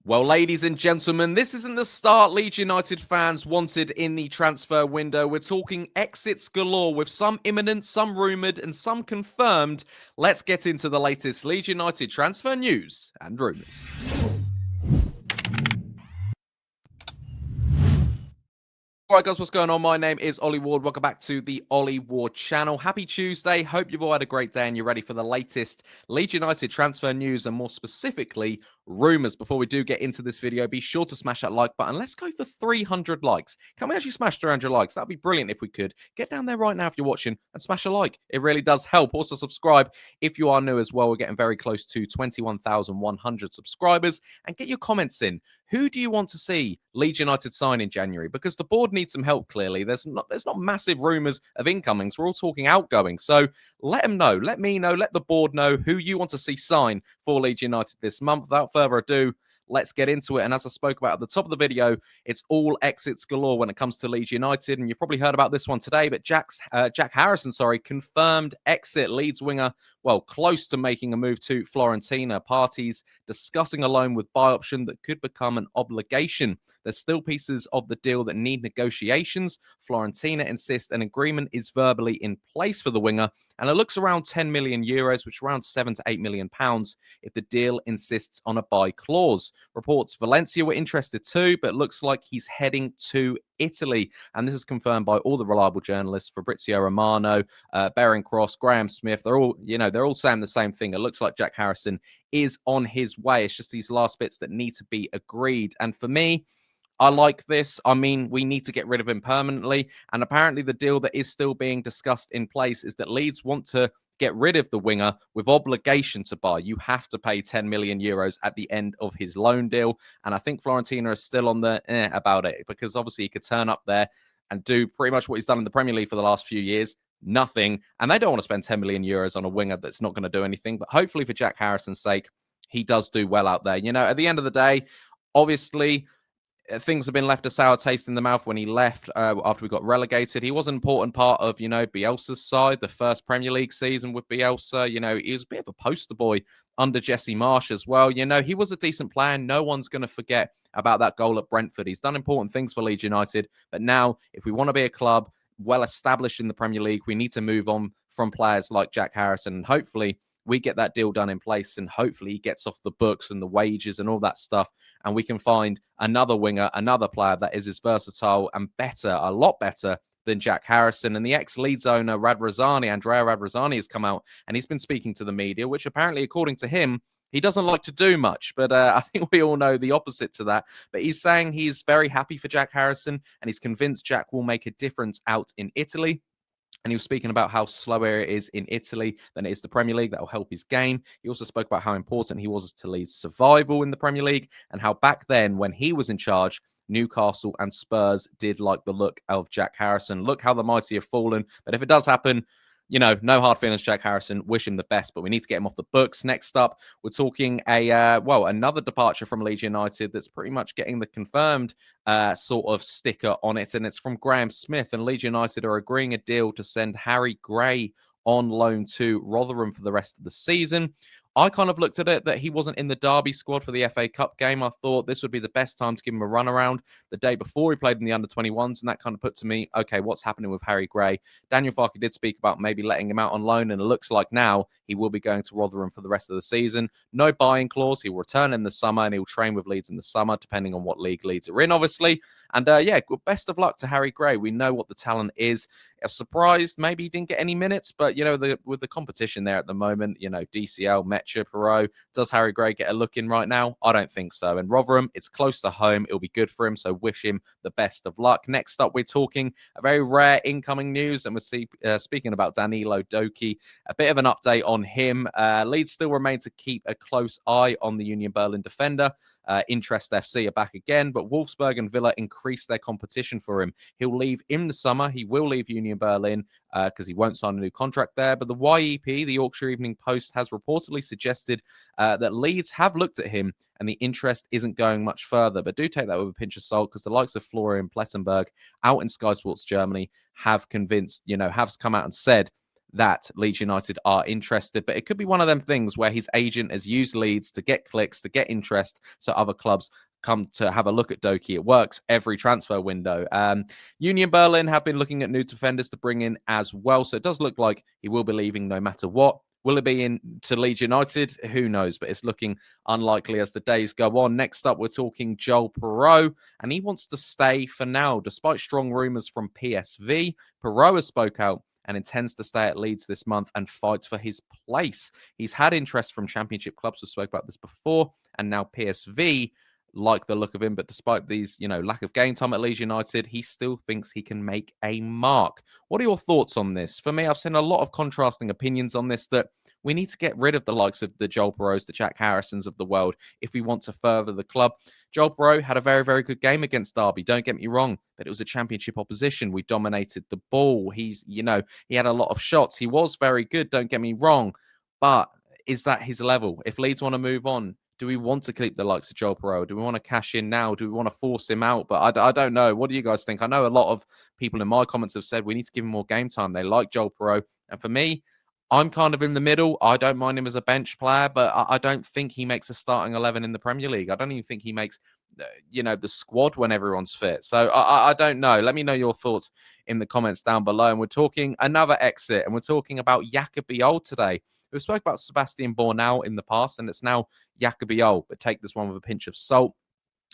Well, ladies and gentlemen, this isn't the start Leeds United fans wanted in the transfer window. We're talking exits galore with some imminent, some rumoured and some confirmed. Let's get into the latest Leeds United transfer news and rumours. Alright guys, what's going on? My name is Ollie Ward. Welcome back to the Ollie Ward channel. Happy Tuesday. Hope you've all had a great day and you're ready for the latest Leeds United transfer news and more specifically, rumours. Before we do get into this video, be sure to smash that like button. Let's go for 300 likes. Can we actually smash 300 likes? That'd be brilliant if we could. Get down there right now if you're watching and smash a like. It really does help. Also subscribe if you are new as well. We're getting very close to 21,100 subscribers. And get your comments in. Who do you want to see Leeds United sign in January? Because the board needs some help, clearly. There's not massive rumours of incomings. We're all talking outgoing. So let them know. Let me know. Let the board know who you want to see sign for Leeds United this month. Without further ado, let's get into it. And as I spoke about at the top of the video, it's all exits galore when it comes to Leeds United. And you've probably heard about this one today, but Jack Harrison, confirmed exit. Leeds winger, well, close to making a move to Fiorentina. Parties discussing a loan with buy option that could become an obligation. There's still pieces of the deal that need negotiations. Fiorentina insist an agreement is verbally in place for the winger, and it looks around 10 million euros, which is around 7 to 8 million pounds if the deal insists on a buy clause. Reports Valencia were interested too, but looks like he's heading to Italy. And this is confirmed by all the reliable journalists, Fabrizio Romano, Bering Cross, Graham Smith. They're all saying the same thing. It looks like Jack Harrison is on his way. It's just these last bits that need to be agreed. And for me, I like this. I mean, we need to get rid of him permanently. And apparently the deal that is still being discussed in place is that Leeds want to get rid of the winger with obligation to buy. You have to pay 10 million euros at the end of his loan deal. And I think Fiorentina is still on the about it, because obviously he could turn up there and do pretty much what he's done in the Premier League for the last few years. Nothing. And they don't want to spend 10 million euros on a winger that's not going to do anything. But hopefully for Jack Harrison's sake, he does do well out there. You know, at the end of the day, obviously, things have been left a sour taste in the mouth when he left after we got relegated. He was an important part of, Bielsa's side, the first Premier League season with Bielsa. He was a bit of a poster boy under Jesse Marsch as well. He was a decent player. No one's going to forget about that goal at Brentford. He's done important things for Leeds United. But now, if we want to be a club well established in the Premier League, we need to move on from players like Jack Harrison. And hopefully, we get that deal done in place, and hopefully he gets off the books and the wages and all that stuff, and we can find another winger, another player that is as versatile and better, a lot better than Jack Harrison. And the ex-Leeds owner, Andrea Radrazani, has come out and he's been speaking to the media, which apparently, according to him, he doesn't like to do much, but I think we all know the opposite to that. But he's saying he's very happy for Jack Harrison, and he's convinced Jack will make a difference out in Italy. And he was speaking about how slower it is in Italy than it is the Premier League. That will help his game. He also spoke about how important he was to Leeds' survival in the Premier League, and how back then, when he was in charge, Newcastle and Spurs did like the look of Jack Harrison. Look how the mighty have fallen. But if it does happen, no hard feelings, Jack Harrison. Wish him the best, but we need to get him off the books. Next up, we're talking another departure from Leeds United that's pretty much getting the confirmed sort of sticker on it, and it's from Graham Smith. And Leeds United are agreeing a deal to send Harry Gray on loan to Rotherham for the rest of the season. I kind of looked at it that he wasn't in the Derby squad for the FA Cup game. I thought this would be the best time to give him a run around the day before he played in the under-21s, and that kind of put to me, okay, what's happening with Harry Gray? Daniel Farke did speak about maybe letting him out on loan, and it looks like now he will be going to Rotherham for the rest of the season. No buying clause. He'll return in the summer, and he'll train with Leeds in the summer, depending on what league Leeds are in, obviously. And best of luck to Harry Gray. We know what the talent is. I'm surprised maybe he didn't get any minutes, but with the competition there at the moment, DCL, Metcha, Piroe, does Harry Gray get a look in right now? I don't think so. And Rotherham, it's close to home. It'll be good for him, so wish him the best of luck. Next up, we're talking a very rare incoming news, and we're speaking about Danilho Doekhi. A bit of an update on him. Leeds still remain to keep a close eye on the Union Berlin defender. Interest FC are back again, but Wolfsburg and Villa increased their competition for him. He'll leave in the summer. He will leave Union Berlin because he won't sign a new contract there. But the YEP, the Yorkshire Evening Post, has reportedly suggested that Leeds have looked at him and the interest isn't going much further. But do take that with a pinch of salt, because the likes of Florian Plettenberg out in Sky Sports Germany have convinced, have come out and said that Leeds United are interested. But it could be one of them things where his agent has used Leeds to get clicks, to get interest, so other clubs come to have a look at Doekhi. It works every transfer window. Union Berlin have been looking at new defenders to bring in as well. So it does look like he will be leaving no matter what. Will it be in to Leeds United? Who knows? But it's looking unlikely as the days go on. Next up, we're talking Joel Piroe, and he wants to stay for now, despite strong rumours from PSV. Piroe has spoke out and intends to stay at Leeds this month and fight for his place. He's had interest from Championship clubs. We spoke about this before, and now PSV like the look of him, but despite these, lack of game time at Leeds United, he still thinks he can make a mark. What are your thoughts on this? For me, I've seen a lot of contrasting opinions on this, that we need to get rid of the likes of the Joel Piroes, the Jack Harrisons of the world, if we want to further the club. Joel Piroe had a very, very good game against Derby. Don't get me wrong, but it was a Championship opposition. We dominated the ball. He had a lot of shots. He was very good. Don't get me wrong, but is that his level? If Leeds want to move on, do we want to keep the likes of Joel Piroe? Do we want to cash in now? Do we want to force him out? But I don't know. What do you guys think? I know a lot of people in my comments have said we need to give him more game time. They like Joel Piroe. And for me, I'm kind of in the middle. I don't mind him as a bench player, but I don't think he makes a starting 11 in the Premier League. I don't even think he makes, the squad when everyone's fit. So I don't know. Let me know your thoughts in the comments down below. And we're talking another exit, and we're talking about Jaka Bijol today. We spoke about Sebastian Bornau in the past, and it's now Jaka Bijol, but take this one with a pinch of salt.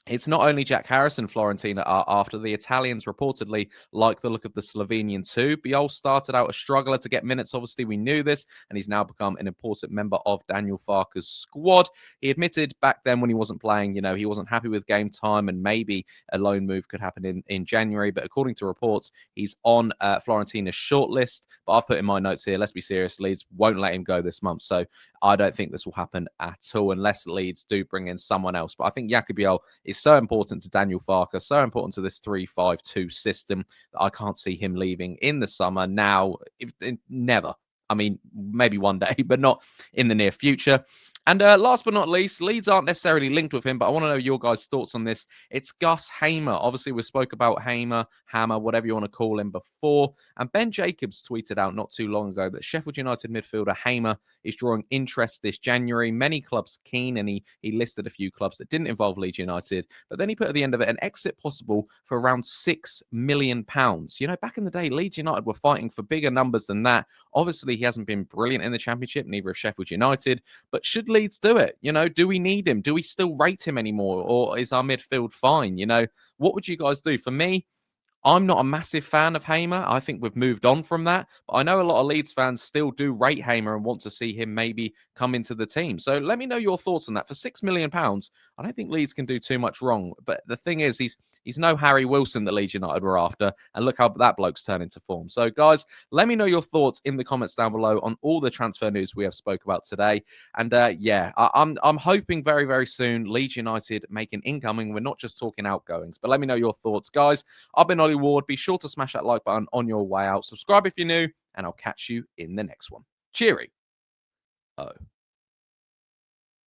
It's not only Jack Harrison Fiorentina are after. The Italians reportedly like the look of the Slovenian too. Bijol started out a struggler to get minutes. Obviously, we knew this, and he's now become an important member of Daniel Farke's squad. He admitted back then when he wasn't playing, he wasn't happy with game time, and maybe a loan move could happen in January. But according to reports, he's on Fiorentina's shortlist. But I've put in my notes here, let's be serious, Leeds won't let him go this month. So I don't think this will happen at all unless Leeds do bring in someone else. But I think Jaka Bijol is so important to Daniel Farke, so important to this 3-5-2 system that I can't see him leaving in the summer now. Never. I mean, maybe one day, but not in the near future. And last but not least, Leeds aren't necessarily linked with him, but I want to know your guys' thoughts on this. It's Gus Hamer. Obviously, we spoke about Hammer, whatever you want to call him before. And Ben Jacobs tweeted out not too long ago that Sheffield United midfielder Hamer is drawing interest this January. Many clubs keen, and he listed a few clubs that didn't involve Leeds United. But then he put at the end of it an exit possible for around £6 million. Back in the day, Leeds United were fighting for bigger numbers than that. Obviously, he hasn't been brilliant in the Championship, neither of Sheffield United. But should Leeds do it? Do we need him? Do we still rate him anymore? Or is our midfield fine? What would you guys do? For me, I'm not a massive fan of Hamer. I think we've moved on from that. But I know a lot of Leeds fans still do rate Hamer and want to see him maybe come into the team. So let me know your thoughts on that. For £6 million, I don't think Leeds can do too much wrong. But the thing is, he's no Harry Wilson that Leeds United were after. And look how that bloke's turned into form. So, guys, let me know your thoughts in the comments down below on all the transfer news we have spoke about today. And I'm hoping very, very soon Leeds United make an incoming. We're not just talking outgoings. But let me know your thoughts, guys. I've been Ollie Ward. Be sure to smash that like button on your way out. Subscribe if you're new, and I'll catch you in the next one. Cheery. Oh.